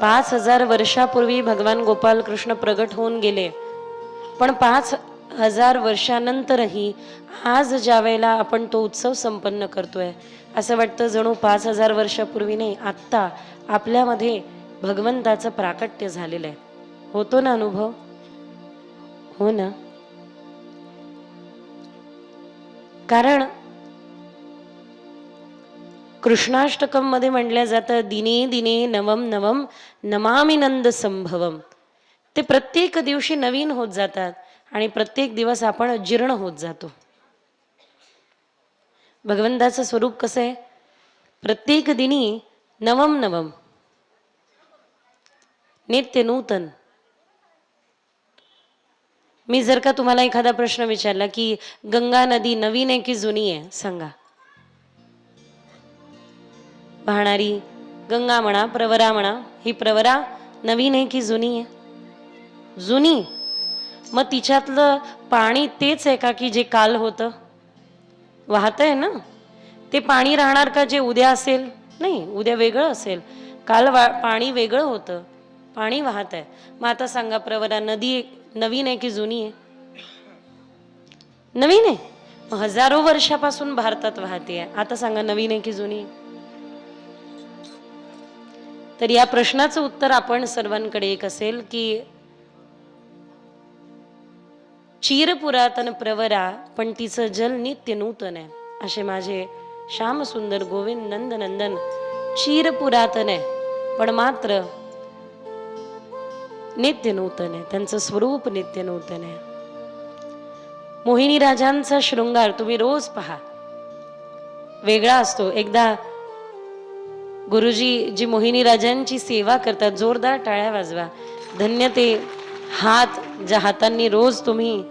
5000 वर्षापूर्वी भगवान गोपाल कृष्ण प्रगट होऊन गेले, पण 5000 वर्षानंतरही आज ज्या वेळेला आपण तो उत्सव संपन्न करतोय, असं वाटतं जणू 5000 वर्षापूर्वी नाही, आत्ता आपल्यामध्ये भगवंताचं प्राकट्य झालेलं आहे. होतो ना अनुभव? हो ना. कारण कृष्णाष्टकम मध्ये म्हटलं जातं, दिने दिने नवम नवम नमामि नंद संभवम. ते प्रत्येक दिवशी नवीन होत जातात आणि प्रत्येक दिवस आपण जीर्ण होत जातो. भगवंताचं स्वरूप कसं आहे? प्रत्येक दिनी नवम नवम, नित्य नूतन. मी जर का तुम्हाला एखादा प्रश्न विचारला की गंगा नदी नवीन आहे की जुनी आहे, सांगा. वाहणारी गंगा म्हणा, प्रवरा म्हणा, ही प्रवरा नवीन आहे की जुनी आहे? जुनी. मग तिच्यातलं पाणी तेच आहे का की जे काल होतं? वाहतंय ना. ते पाणी राहणार का जे उद्या असेल? नाही, उद्या वेगळं असेल. काल पाणी वेगळं होतं, पाणी वाहत आहे. मग आता सांगा, प्रवरा नदी नवीन आहे की जुनी आहे? नवीन आहे. मग हजारो वर्षापासून भारतात वाहते आहे. आता सांगा, नवीन आहे की जुनी आहे? तर या प्रश्नाचं उत्तर आपण सर्वांकडे एक असेल की चिरपुरातन प्रवरा, पण तिचं जल नित्य नूतन आहे. असे माझे श्याम सुंदर गोविंद नंद नंदन चिरपुरातन आहे, पण मात्र नित्य नूतन आहे. त्यांचं स्वरूप नित्य नूतन आहे. मोहिनी राजांचा शृंगार तुम्ही रोज पहा, वेगळा असतो. एकदा गुरुजी जी मोहिनी राजांची सेवा करतात, जोरदार टाळ्या वाजवा. धन्य ते हात, ज्या हातांनी रोज तुम्ही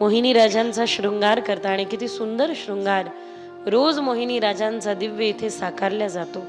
मोहिनी राजांचा शृंगार करता. आणि किती सुंदर शृंगार रोज मोहिनी राजांचा दिव्य इथे साकारला जातो.